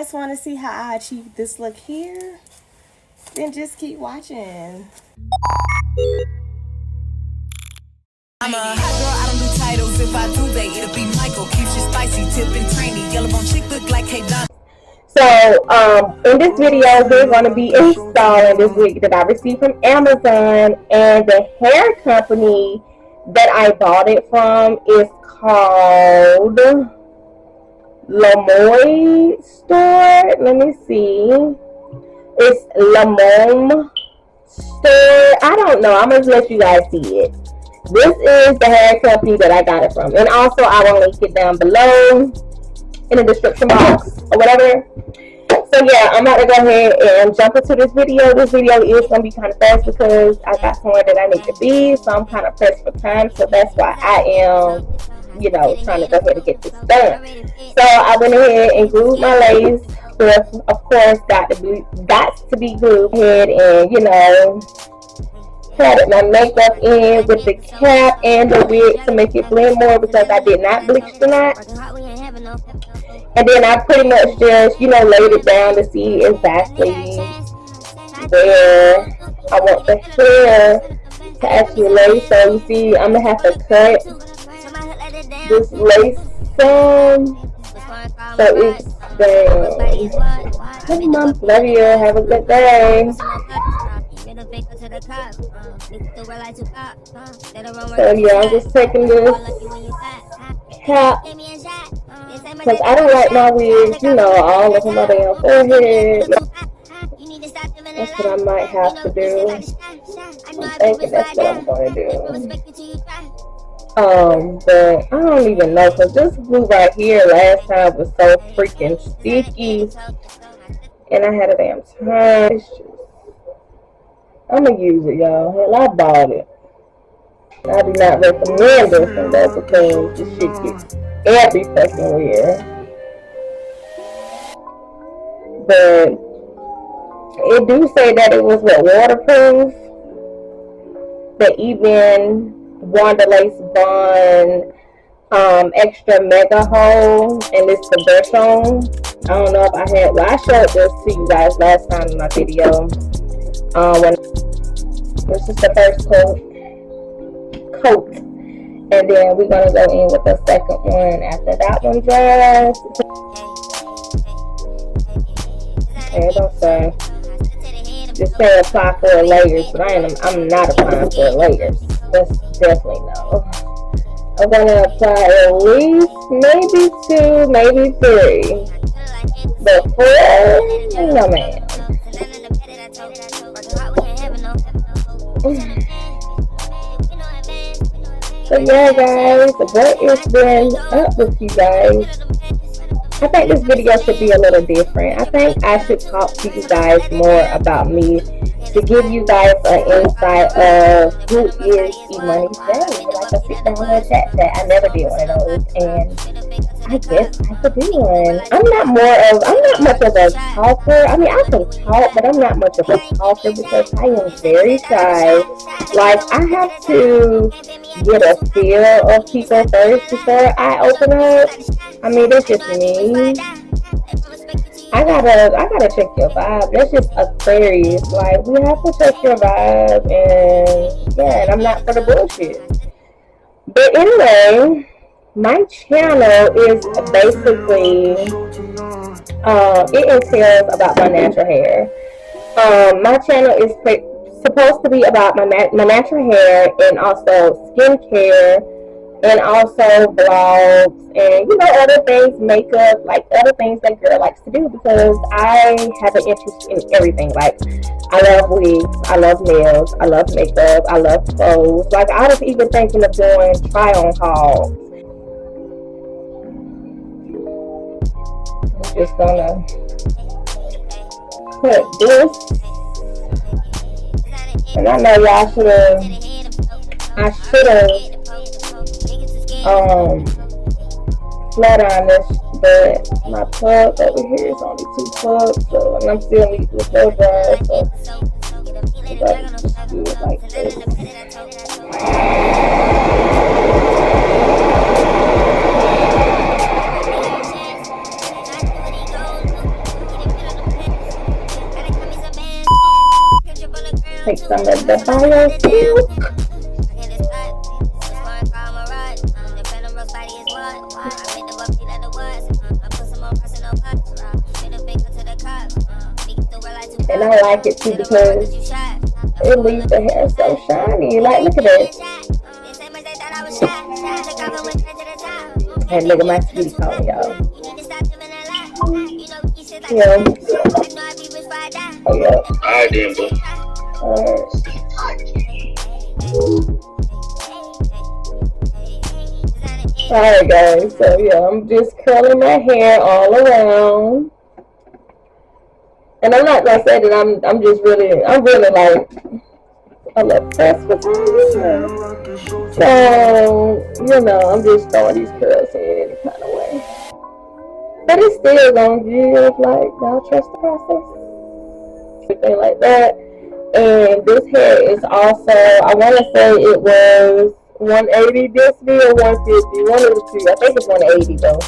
guys want to see how I achieve this look here, then just keep watching. I'm a hot girl, I don't do titles. If I do, they it'll be Michael. Keeps you spicy, tipping, trainy. Yellow bone chick look like hey Don. So, in this video, we're going to be installing this wig that I received from Amazon, and the hair company that I bought it from is called Lamoy Store. Let me see. It's Lamome Store. I don't know. I'm going to let you guys see it. This is the hair company that I got it from. And also, I will link it down below in the description box or whatever. So yeah, I'm about to go ahead and jump into this video. This video is going to be kind of fast because I got somewhere that I need to be. So I'm kind of pressed for time. So that's why I am, you know, trying to go ahead and get this done. So I went ahead and glued my lace with, of course, got to be glued. Ahead and, you know, patted my makeup in with the cap and the wig to make it blend more because I did not bleach the knot. And then I pretty much just, you know, laid it down to see exactly where I want the hair to actually lay. So you see, I'm going to have to cut this lace some. So it's down. Love you. Have a good day. So yeah, I'm just taking this cap because I don't like my wigs, you know, all over my damn forehead. That's what I might have to do. I'm thinking that's what I'm going to do. But I don't even know because this glue right here last time was so freaking sticky, and I had a damn time. I'm gonna use it, y'all. Hell, I bought it. I do not recommend this one though because this shit gets every fucking wear. But it do say that it was waterproof. The even Wonder Lace Bond extra mega hole, and it's the brush on. I don't know if I had. Well, I showed this to you guys last time in my video. When this is the first coat, and then we're gonna go in with the second one after that one dries. Okay, don't say. Just say apply for layers, but I'm not applying for layers. That's definitely no. I'm gonna apply at least maybe 2, maybe 3. But 4, no man. So yeah guys, what has been up with you guys? I think this video should be a little different. I think I should talk to you guys more about me to give you guys an insight of who is Imaniijay. Like a sit down and chat. I never did one of those, and I guess I could do one. I'm not much of a talker. I mean, I can talk, but I'm not much of a talker because I am very shy. Like, I have to get a feel of people first before I open up. I mean, that's just me. I gotta check your vibe. That's just Aquarius. Like, we have to check your vibe, and yeah, and I'm not for the bullshit. But anyway, my channel is basically it entails about my natural hair. My channel is supposed to be about my natural hair and also skincare and also vlogs and, you know, other things, makeup, like other things that girl likes to do because I have an interest in everything. Like, I love wigs, I love nails, I love makeup, I love clothes. Like, I was even thinking of doing try-on hauls. I'm just gonna put this, and I know y'all I should have flat iron this, but my plug over here is only 2 plugs, so, and I'm still need to blow dry, so I gotta just do it like this. take some of the bio silk. And I like it too because it leaves the hair so shiny. Like, look at that. And look at my sweet cone, y'all. Yeah. Oh, yeah. Alright, then, boo. Alright, guys. So, yeah, I'm just curling my hair all around. And I'm not gonna say that I'm really like a little pressed with my hair. So, you know, I'm just throwing these curls in any kind of way. But it's still gonna give, like, y'all trust the process. Everything like that. And this hair is also, I wanna say it was 180 density or 150, one of the two. I think it's 180 though.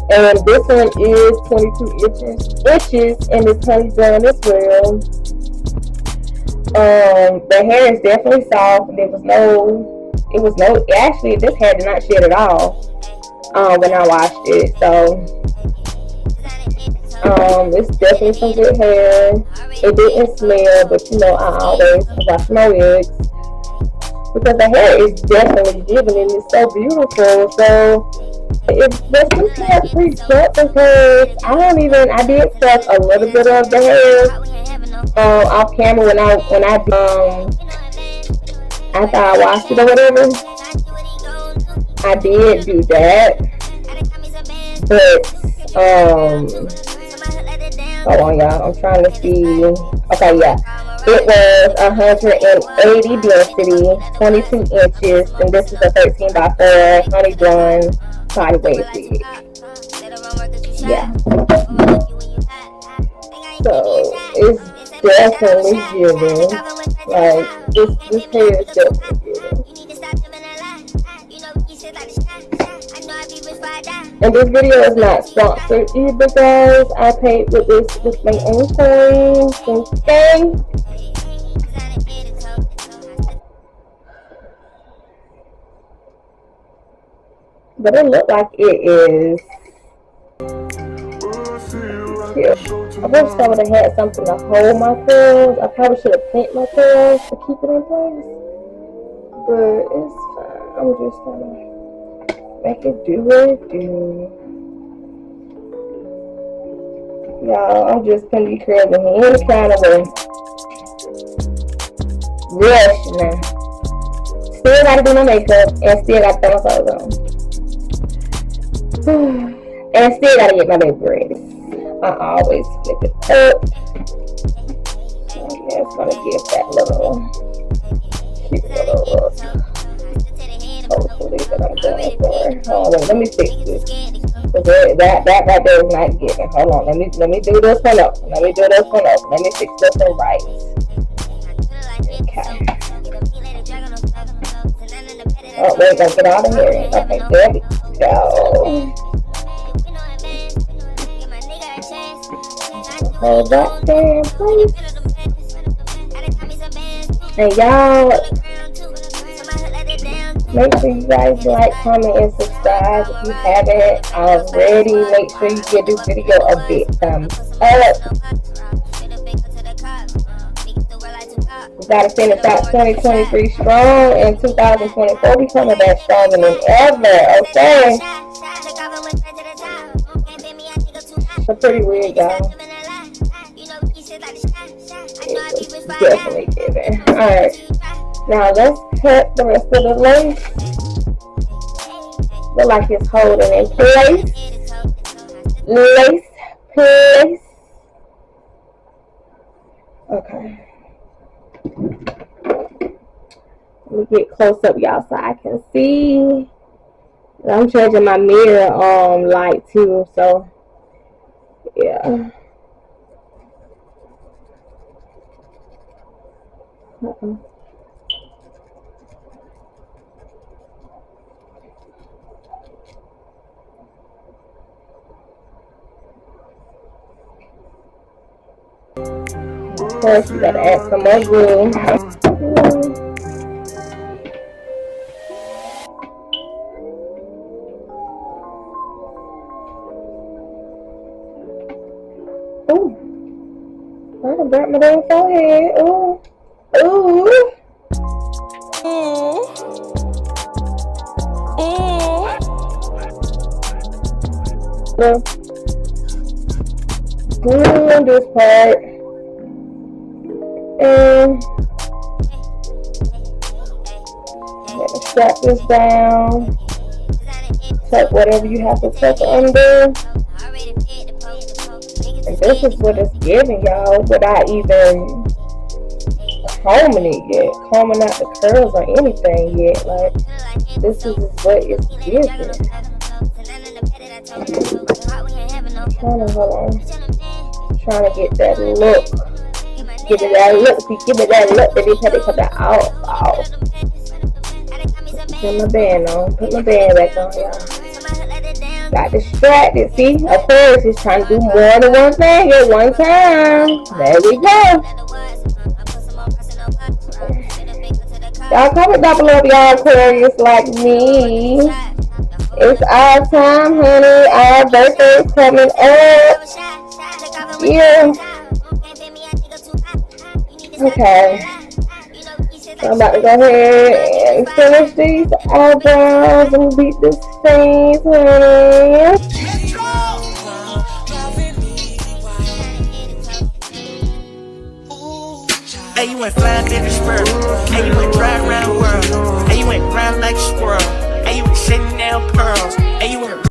And this one is 22 inches, and it's honey done as well. The hair is definitely soft, and actually this hair did not shed at all when I washed it. So it's definitely some good hair. It didn't smell, but you know I always wash my wigs because the hair is definitely giving, and it's so beautiful. So this hair freaks up because I did suck a little bit of the hair off camera when I after I washed it or whatever. I did do that, but hold on, y'all. I'm trying to see. Okay, yeah. It was 180 density, 22 inches, and this is a 13 by 4 honey done body wave wig. Yeah. So it's definitely giving. Like this hair is definitely giving. And this video is not sponsored either, guys. I paid with this with my own coins. Okay. But it looked like it is here. I wish I would have had something to hold my curls. I probably should have pinned my curls to keep it in place. But it's fine. I'm just gonna make it do what it do. Y'all, I'm just gonna be curling in any kind of way. Rush now. Still gotta do my makeup and still gotta throw my clothes on. And still gotta get my baby ready. I always flip it up. So yeah, it's gonna give that little cute little look. Hopefully that I'm going for. Hold on, let me fix this. That right there is not giving. Hold on, let me do this one up. Let me do this one up. Let me fix this one right. Okay. Oh, wait, gotta get out of here. Okay, there we go. Hold that there, please. And y'all, make sure you guys like, comment, and subscribe if you haven't already. Make sure you give this video a big thumbs up. We gotta finish out 2023 strong, and 2024 we coming back stronger than ever. Okay. It's a pretty wig, y'all. It's definitely giving. Alright. Now let's cut the rest of the lace. Look like it's holding in place. Lace place. Okay. Let me get close up, y'all, so I can see. I'm changing my mirror light too, so yeah. Of course, you gotta add some more glue. Ooh. I done burnt my damn forehead. Ooh. Ooh. Ooh. Ooh. No. Glue this part. And strap this down. Tuck whatever you have to tuck under. And this is what it's giving, y'all, without even combing it yet, combing out the curls or anything yet. Like, this is what it's giving. Hold on. Trying to get that look. Give me that look. Give me that look that they had to cut that off. Put my band on. Put my band back on, y'all. Got distracted. See, of course, he's trying to do more than one thing at one time. There we go. Y'all comment down below if y'all Aquarius like me. It's our time, honey. Our birthday is coming up. Yeah. Okay. So I'm about to go ahead and finish these eyebrows and beat this face, honey. Hey, you went flying in the spur. Hey, you went drive around the world. Hey, you went round like a squirrel. Hey, you went sitting down pearls. Hey, you went